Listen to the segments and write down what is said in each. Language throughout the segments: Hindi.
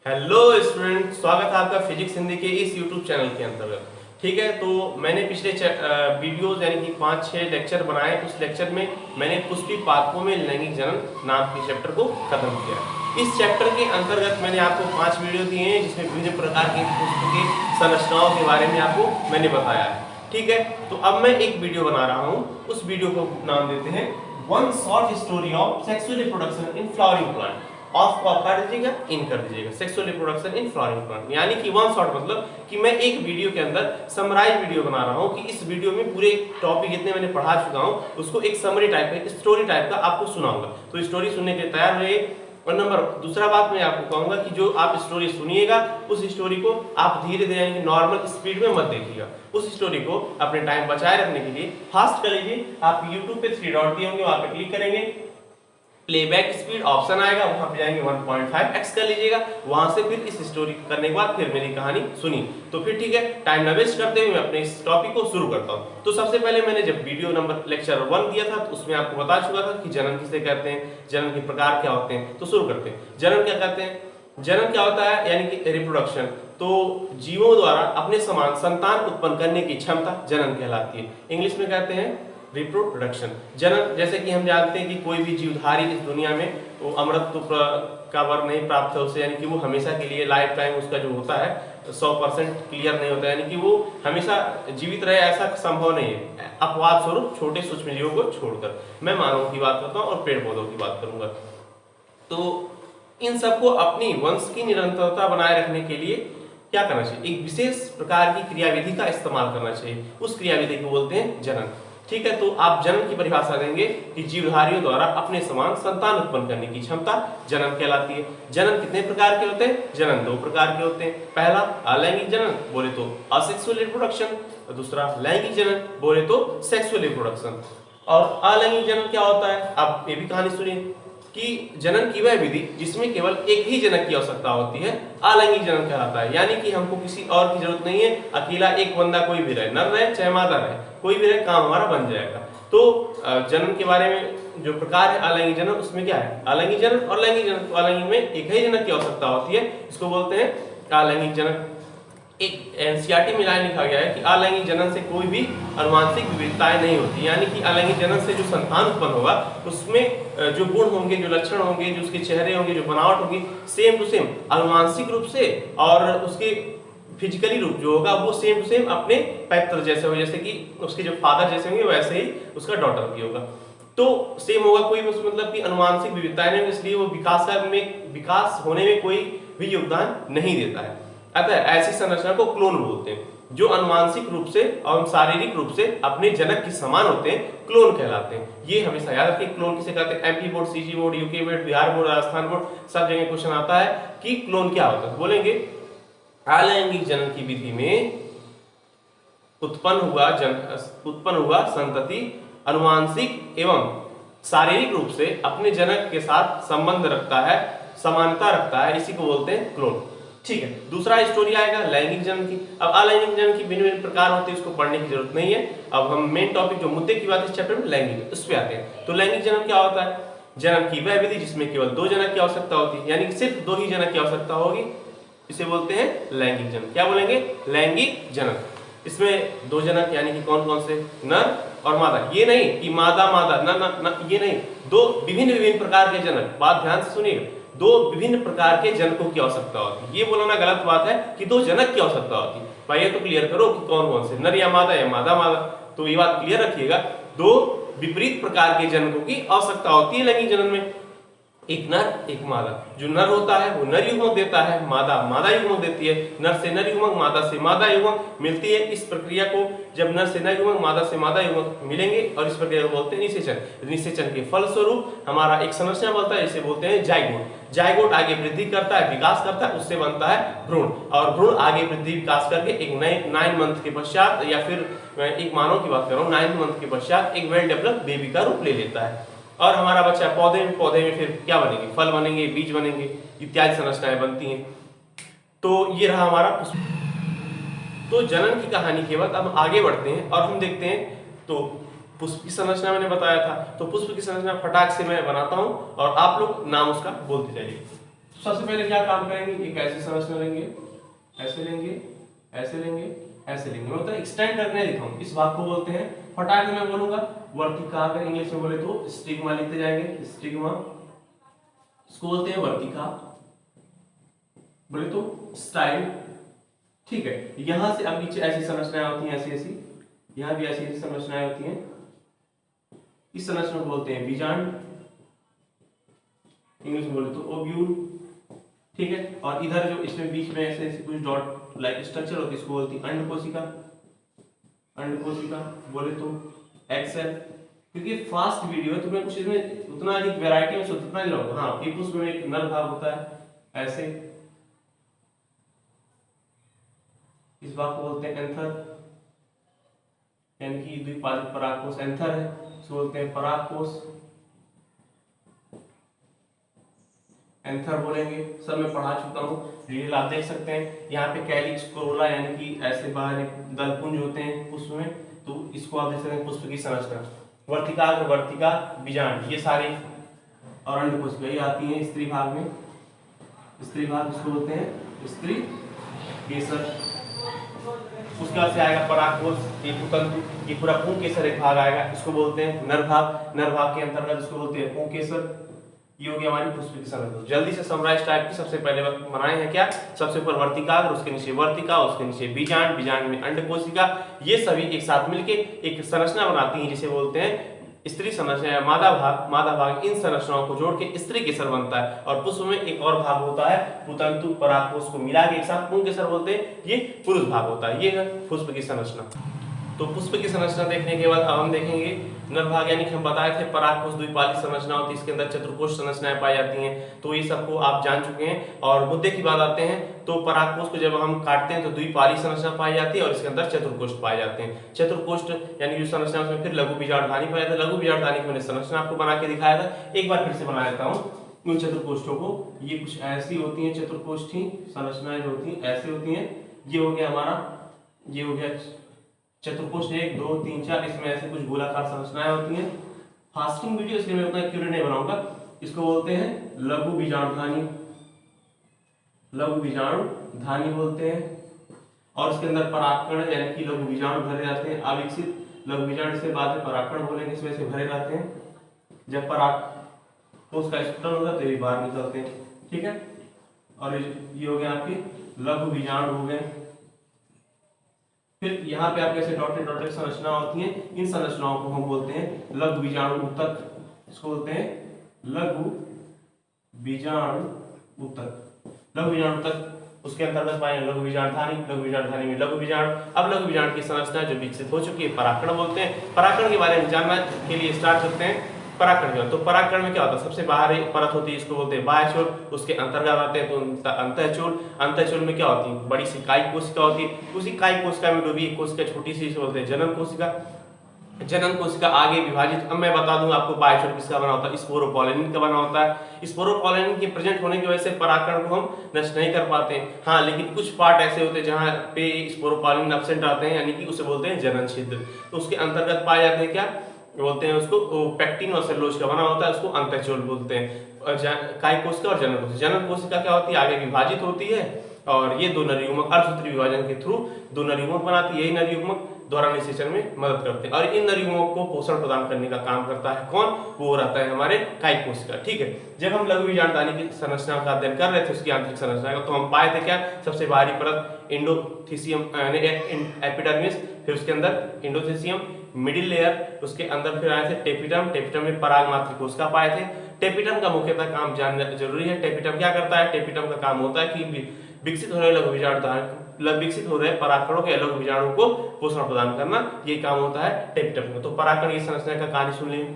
हेलो स्टूडेंट, स्वागत है आपका फिजिक्स हिंदी के इस यूट्यूब चैनल के अंतर्गत। ठीक है, तो मैंने पिछले वीडियोस यानी कि 5-6 लेक्चर बनाए। उस लेक्चर में मैंने पुष्पी पादपों में लैंगिक जनन नाम के चैप्टर को खत्म किया। इस चैप्टर के अंतर्गत मैंने आपको 5 वीडियो दिए हैं जिसमें विभिन्न प्रकार के पुष्प की संरचनाओं के बारे में आपको मैंने बताया है। ठीक है, तो अब मैं एक वीडियो बना रहा हूँ। उस वीडियो को नाम देते हैं one short story of sexual reproduction in flowering plant. Of को आप काट दीजिएगा, इन कर दीजिएगा, sexual reproduction in flowering plant. यानी कि वन शॉट मतलब कि मैं एक वीडियो के अंदर समराइज वीडियो बना रहा हूं कि इस वीडियो में पूरे टॉपिक जितने मैंने पढ़ा चुका हूं उसको एक समरी टाइप का, स्टोरी टाइप का आपको सुनाऊंगा। तो स्टोरी सुनने के लिए तैयार रहिए। और दूसरा बात मैं आपको कहूंगा कि जो आप स्टोरी सुनिएगा उस स्टोरी को आप धीरे धीरे यानी कि नॉर्मल स्पीड में मत देखिएगा। उस स्टोरी को अपने टाइम बचाए रखने के लिए फास्ट कर लीजिए। आप यूट्यूब पे 3 डॉट दिए होंगे, वहां पे क्लिक करेंगे, प्लेबैक स्पीड ऑप्शन आएगा, वहां पे जाएंगे 1.5x कर लीजिएगा। वहां से फिर इस स्टोरी करने के बाद फिर मेरी कहानी सुनी। तो फिर ठीक है, टाइम न वेस्ट करते हुए मैं अपने इस टॉपिक को शुरू करता हूं। तो सबसे पहले मैंने जब वीडियो नंबर लेक्चर 1 दिया था तो उसमें आपको बता चुका था कि जनन किसे कहते हैं, जनन के प्रकार क्या होते हैं। तो शुरू करते हैं। जनन क्या कहते हैं? जनन क्या होता है? यानी कि रिप्रोडक्शन। तो जीवों द्वारा अपने समान संतान उत्पन्न करने की क्षमता जनन कहलाती है। इंग्लिश में कहते हैं रिप्रोडक्शन। जनन, जैसे कि हम जानते हैं कि कोई भी जीवधारी इस दुनिया में वो अमरत्व का वर नहीं प्राप्त है उसे, यानी कि वो हमेशा के लिए लाइफ टाइम उसका जो होता है 100% क्लियर नहीं होता, यानी कि वो हमेशा जीवित रहे ऐसा संभव नहीं है, अपवाद स्वरूप छोटे सूक्ष्म जीवों को छोड़कर। मैं मानवों की बात करता हूँ और पेड़ पौधों की बात करूंगा। तो इन सबको अपनी वंश की निरंतरता बनाए रखने के लिए क्या करना चाहिए? एक विशेष प्रकार की क्रियाविधि का इस्तेमाल करना चाहिए। उस क्रियाविधि को बोलते हैं जनन। ठीक है, तो आप जनन की परिभाषा देंगे कि जीवधारियों द्वारा अपने समान संतान उत्पन्न करने की क्षमता जनन कहलाती है। जनन कितने प्रकार के होते हैं? जनन 2 प्रकार के होते हैं। पहला अलैंगिक जनन, बोले तो असेक्सुअल रिप्रोडक्शन, और दूसरा लैंगिक जनन, बोले तो सेक्सुअल रिप्रोडक्शन। और अलैंगिक जनन क्या होता है? आप ये भी कहानी सुनिए कि जनन की वह विधि जिसमें केवल एक ही जनक की आवश्यकता होती है अलैंगिक जनन कहलाता है। यानी कि हमको किसी और की जरूरत नहीं है, अकेला एक बंदा कोई भी रहे, नर रहे चाहे मादा रहे, कोई भी रहे, काम हमारा बन जाएगा। तो जनन के बारे में जो प्रकार है अलैंगिक जनन, उसमें क्या है? अलैंगिक जनन और लैंगिक जनन। तो अलैंगिक में एक ही जनक की आवश्यकता होती है, इसको बोलते हैं अलैंगिक जनन। एक एनसीईआरटी में लाइन लिखा गया है कि अलैंगिक जनन से कोई भी अनुवांशिक विविधताएं नहीं होती। यानी कि अलैंगिक जनन से जो संतान उत्पन्न होगा उसमें जो गुण होंगे, जो लक्षण होंगे, जो उसके चेहरे होंगे, जो बनावट होगी, सेम टू सेम अनुवांशिक रूप से, और उसके फिजिकली रूप जो होगा वो सेम टू सेम अपने पैतृ जैसे हो, जैसे कि उसके जो फादर जैसे होंगे वैसे ही उसका डॉटर भी होगा। तो सेम होगा, कोई मतलब कि अनुवांशिक विविधताएं नहीं, इसलिए वो विकास होने में कोई भी योगदान नहीं देता है। अतः ऐसी संरचना को क्लोन बोलते हैं। जो अनुवांशिक रूप से और शारीरिक रूप से अपने जनक के समान होते हैं क्लोन कहलाते हैं। ये हमेशा याद रखिए, क्लोन किसे कहते हैं? MP board, CG board, UK board, Bihar board, Rajasthan board, सब जगह क्वेश्चन आता है कि क्लोन क्या होता है। बोलेंगे अलैंगिक जनन की विधि में उत्पन्न हुआ संतति अनुवांशिक एवं शारीरिक रूप से अपने जनक के साथ संबंध रखता है, समानता रखता है, इसी को बोलते हैं क्लोन। ठीक है, दूसरा स्टोरी आएगा लैंगिक जनन की। अब अलैंगिक जनन की भिन्न प्रकार होते हैं, उसको पढ़ने की जरूरत नहीं है। अब हम मेन टॉपिक जो मुद्दे की बात इस चैप्टर में लैंगिक, उस पे आते हैं। तो लैंगिक जनन क्या होता है? जनन की वह विधि जिसमें केवल 2 जनक की आवश्यकता होती है, यानी कि सिर्फ 2 ही जनक की आवश्यकता होगी, इसे बोलते हैं लैंगिक जनन। क्या बोलेंगे? लैंगिक जनन। इसमें 2 जनक यानी कि कौन कौन से? नर और मादा। ये नहीं कि मादा मादा न, ये नहीं, 2 विभिन्न प्रकार के जनक। बात ध्यान से सुनिए, 2 विभिन्न प्रकार के जनकों की आवश्यकता होती है। ये बोलना गलत बात है कि 2 जनक की आवश्यकता होती है। भाई ये तो क्लियर करो कि कौन कौन से, नर या मादा मादा। तो ये बात क्लियर रखिएगा, 2 विपरीत प्रकार के जनकों की आवश्यकता होती है लैंगिक जनन में। एक नर एक मादा। जो नर होता है वो नर युग्मक देता है, मादा मादा युग्मक देती है। नर से नर युग्मक, मादा से मादा युग्मक मिलती है। इस प्रक्रिया को जब नर से नर युग्मक, मादा से मादा युग्मक मिलेंगे और इस प्रक्रिया को बोलते हैं निषेचन। निषेचन के फलस्वरूप हमारा एक संरचना बनता है, इसे बोलते हैं जाइगोट। जाइगोट आगे वृद्धि करता है, विकास करता है, उससे बनता है भ्रूण। और भ्रूण आगे वृद्धि विकास करके एक नए 9 मंथ के पश्चात, या फिर एक मानव की बात कर रहा हूँ, 9 मंथ के पश्चात एक वेल डेवलप्ड बेबी का रूप ले लेता है। और हमारा बच्चा पौधे में फिर क्या बनेंगे? फल बनेंगे, बीज बनेंगे, इत्यादि संरचनाएं बनती हैं। तो ये रहा हमारा पुष्प। तो जनन की कहानी के बाद हम आगे बढ़ते हैं और हम देखते हैं। तो पुष्प की संरचना मैंने बताया था, तो पुष्प की संरचना फटाक से मैं बनाता हूं और आप लोग नाम उसका बोलते जाइए। सबसे पहले क्या काम करेंगे, एक ऐसी संरचना लेंगे, ऐसे लेंगे, ऐसे लेंगे, ऐसे लेंगे, मतलब एक्सटेंड करके दिखाऊं, इस भाग को बोलते हैं, फटाक मैं बोलूंगा वर्तिका, अगर इंग्लिश में बोले तो स्टिग्मा लिखते जाएंगे, स्टिग्मा, इसको बोलते हैं वर्तिका, बोले तो स्टाइल, ठीक है। यहां से अब नीचे ऐसी संरचनाएं होती हैं, ऐसी ऐसी, यहां भी ऐसी ऐसी संरचनाएं होती हैं, इस संरचना को बोलते हैं बीजांड, इंग्लिश में बोले तो ओव्यूल, ठीक है। और इधर जो इसमें बीच में ऐसे ऐसे कुछ डॉट लाइक स्ट्रक्चर होती है, इसको बोलती है अंडकोशिका, अंडकोशिका बोले तो एक्सेल। क्योंकि फास्ट वीडियो है तो मैं कुछ इसमें उतना अधिक वैरायटी में उतना नहीं लाऊंगा। हाँ, एक उसमें एक नर भाग होता है ऐसे, इस भाग को बोलते हैं एंथर, यानी कि द्विपादित परागकोश एंथर है, इसको बोलते हैं परागकोश, एंथर बोलेंगे। सब मैं पढ़ा चुका हूँ, डिटेल आप देख सकते हैं। यहाँ पे कैलिक्स कोरोला यानी कि ऐसे बाहर दलपुंज होते हैं पुष्प में, तो इसको आप देख सकते हैं पुष्प की संरचना, वर्तिका, वर्तिका, बीजांड, ये सारे, और अंडकोशिका ये आती है स्त्री भाग में, स्त्री भाग इसको बोलते हैं स्त्री केसर। उसके बाद से आएगा परागकोश, ये पुतंतु, ये पूरा पुंकेसर एक भाग आएगा, इसको बोलते हैं नर भाग, नर भाग के अंतर्गत इसको बोलते हैं पुंकेसर। ये हो गया हमारी पुष्प की संरचना। जल्दी से समराइज टाइप की सबसे पहले बनाए हैं क्या, सबसे ऊपर वर्तिका, उसके नीचे वर्तिका, उसके नीचे बीजांड, बीजांड में अंडकोशिका, ये सभी एक साथ मिलके एक संरचना बनाती हैं जिसे बोलते हैं स्त्री संरचना या मादा भाग। मादा भाग इन संरचनाओं को जोड़ के स्त्री केसर बनता है। और पुष्प में एक और भाग होता है पुतंतु, परागकोश को मिला के एक साथ पुंकेसर बोलते हैं, ये पुरुष भाग होता है। ये है पुष्प की संरचना। तो पुष्प की संरचना देखने के बाद अब हम देखेंगे नर भाग, यानी कि हम बताए थे परागकोश द्विपाली संरचना होती है, इसके अंदर चतुर्कोश संरचनाएं पाई जाती हैं, तो ये सबको आप जान चुके हैं। और मुद्दे की बात आते हैं तो परागकोश को जब हम काटते हैं तो द्विपाली संरचना पाई जाती है और इसके अंदर चतुर्कोश पाए जाते हैं। चतुर्कोश यानी जो संरचना उसमें फिर लघु बीजांडधानी पाया जाता है। लघु बीजांडधानी की मैंने संरचना आपको बना के दिखाया था, एक बार फिर से बना देता हूँ उन चतुर्कोष्ठों को। ये कुछ ऐसी होती है चतुर्कोष्ठी संरचनाएं जो होती है ऐसी होती है। ये हो गया हमारा, ये हो गया चतुर्कोश 1 2 3 4, इसमें ऐसे कुछ गोलाकार संरचनाएं होती हैं। फास्टिंग वीडियो इसलिए मैं उतना एक्यूरेट नहीं बनाऊंगा। इसको बोलते हैं लघु बीजांडधानी, लघु बीजांडधानी बोलते हैं। और इसके अंदर परागकण यानी कि लघु बीजाणु भरे जाते हैं। अविकसित लघु बीजाणु से बाद में परागकण बोलेंगे, इसमें से भरे रहते हैं। जब परागकोश का स्फुटन होता है तो ये बाहर निकलते हैं, ठीक है। और ये हो गया आपके लघु बीजाणु हो गए। फिर यहाँ पे आपके ऐसे डॉटेड डॉटेड संरचना होती हैं, इन संरचनाओं को हम बोलते हैं लघु बीजाणु ऊतक। इसको बोलते हैं लघु बीजाणु ऊतक, लघु बीजाणु ऊतक। उसके अंतर्गत पाएंगे लघु बीजांडधानी, लघु बीजांडधानी में लघु बीजाणु। अब लघु बीजाणु की संरचना जो विकसित हो चुकी है परागकण बोलते हैं। परागकण के बारे में जानना के लिए स्टार्ट करते हैं। परागकण, तो परागकण में क्या होता है, सबसे बाहरी परत होती है, इसको बोलते हैं बाह्यचूल। उसके अंतर्गत आते हैं तो अंतःचूल। अंतःचूल में क्या होती है, बड़ी सी कायी कोशिका होती है, उसी कायी कोशिका में डूबी एक कोशिका छोटी सी, इसे बोलते हैं जनन कोशिका। जनन कोशिका आगे विभाजित, अब मैं बता दूंगा आपको बाह्यचूल किसका बना होता है, स्पोरोपोलिन का बना होता है। स्पोरोपोलिन के प्रेजेंट होने की वजह से परागकण को हम नष्ट नहीं कर पाते हैं। हाँ, लेकिन कुछ पार्ट ऐसे होते हैं जहाँ पे स्पोरोपोलिन एब्सेंट आते हैं, यानी कि उसे बोलते हैं जनन छिद्र। तो उसके अंतर्गत पाए जाते हैं क्या बोलते हैं उसको, पेक्टिन और सेलुलोज का बना होता है, उसको अंतःचूल बोलते हैं। कायी कोशिका और जनन कोशिका। जनन कोशिका क्या होती है, आगे विभाजित होती है और ये दो नर युग्मक अर्धसूत्री विभाजन के थ्रू दो नर युग्मक बनाती है। यही नर युग्मक द्वारा निषेचन में मदद करते हैं और इन नर युग्मकों को पोषण प्रदान करने का काम करता है कौन, वो रहता है हमारे कायी कोशिका, ठीक है। जब हम लघु बीजांडधानी की संरचना का अध्ययन कर रहे थे उसकी आंतरिक संरचना का, तो हम पाए थे क्या, सबसे बाहरी परत एंडोथीसियम एपिडर्मिस, फिर उसके अंदर एंडोथीसियम मिडिल लेयर, उसके अंदर फिर आए थे टेपिटम। टेपिटम में पराग मातृ कोशिका पाए थे। टेपिटम का मुख्यतः काम जानना जरूरी है। टेपिटम क्या करता है, टेपिटम का काम होता है कि विकसित हो रहे लघु बीजांडधानी, विकसित हो रहे परागकणों के लघु बीजाणु को पोषण प्रदान करना, ये काम होता है टेपिटम का। तो परागकण की संरचना का कहानी सुन ली।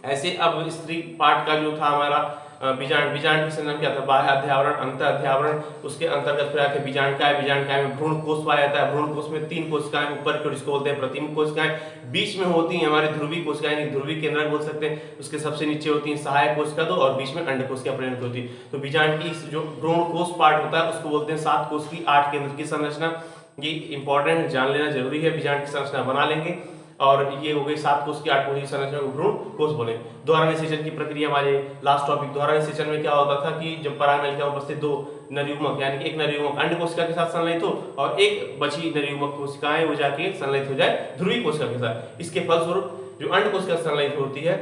ऐसे अब स्त्री पार्ट का जो था हमारा बीजांड, बीजांड की संरचना क्या था, बाह्य अध्यावरण, अंतर अध्यावरण, उसके अंतर्गत फिर आके बीजांडकाय, बीजांडकाय में भ्रूण कोश पाया जाता है। भ्रूण कोश में 3 कोशिकाएं ऊपर की ओर, इसको बोलते हैं प्रतिबिंब कोशिकाएं। बीच में होती हैं हमारी ध्रुवी कोशिकाएं, ध्रुवी केंद्रक बोल सकते हैं। उसके सबसे नीचे होती है सहायक कोशिका 2 और बीच में अंड कोशिका परिणत होती है। तो बीजांड की जो भ्रूण कोश पार्ट होता है उसको बोलते हैं 7 कोश की 8 केंद्र की संरचना। ये इंपॉर्टेंट जान लेना जरूरी है, बीजांड की संरचना बना लेंगे। और ये हो गई 7 कोष की 8 कोषीय संरचना को भ्रूण कोष बोले। द्वारा निषेचन की प्रक्रिया हमारे लास्ट टॉपिक। द्वारा निषेचन में क्या होता था कि जब परागनलिका में उपस्थित 2 नर युग्मक यानी कि एक नर युग्मक अंड कोशिका के साथ संलयित हो और एक बची नर युग्मक कोशिकाएं वो जाके संलयित हो जाए ध्रुवीय कोशिका के साथ। इसके फलस्वरूप जो अंड कोशिका संलयित होती है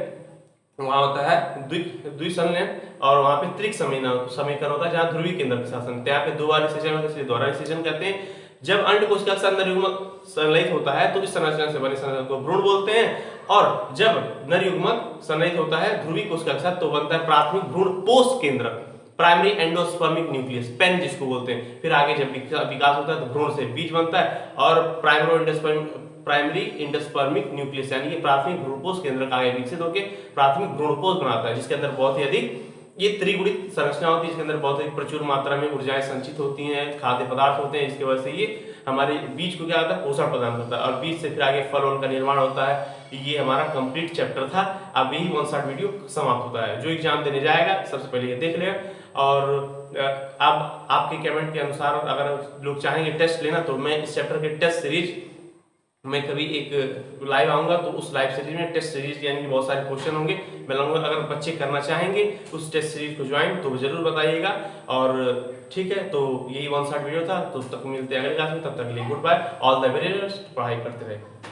वहां होता है द्विसंलयन और वहां पे त्रिक समीकरण होता है जहां ध्रुवीय केंद्र के साथ संलयन। यहाँ पे 2 बार निषेचन होता है इसलिए द्वारा निषेचन कहते हैं। जब अंड कोशिका के साथ नर युग्मक संलयित होता है तो इस संरचना से बने संरचना को भ्रूण बोलते हैं, और जब नर युग्मक संलयित होता है ध्रुवीय कोशिका के साथ तो बनता है प्राथमिक भ्रूण पोष केंद्र, प्राइमरी एंडोस्पर्मिक न्यूक्लियस, पेन जिसको बोलते हैं। फिर आगे जब विकास होता है तो भ्रूण से बीज बनता है और प्राइमरी एंडोस्पर्मिक न्यूक्लियस यानी कि प्राथमिक भ्रूणपोष केंद्र का आगे विकसित होकर प्राथमिक भ्रूणपोष बनाता है, जिसके अंदर बहुत ही अधिक ये त्रिगुणित संरचना होती है, इसके अंदर बहुत ही प्रचुर मात्रा में ऊर्जाएं संचित होती हैं, खाद्य पदार्थ होते हैं, इसकी वजह से ये हमारे बीज को क्या होता है पोषण प्रदान करता है और बीज से फिर आगे फल उनका निर्माण होता है। ये हमारा कंप्लीट चैप्टर था। अब यही 1 शॉर्ट वीडियो समाप्त होता है। जो एग्जाम देने जाएगा सबसे पहले ये देख लेगा, और अब आपके कमेंट के अनुसार अगर लोग चाहेंगे टेस्ट लेना तो मैं इस चैप्टर के टेस्ट सीरीज मैं कभी एक लाइव आऊंगा तो उस लाइव सीरीज में टेस्ट सीरीज यानी कि बहुत सारे क्वेश्चन होंगे मैं लाऊंगा। अगर बच्चे करना चाहेंगे उस टेस्ट सीरीज को ज्वाइन तो जरूर बताइएगा। और ठीक है, तो यही 1 शॉर्ट वीडियो था, तो तब तक मिलते हैं अगले क्लास में। तब तक के लिए goodbye, all the very best, पढ़ाई करते रहे।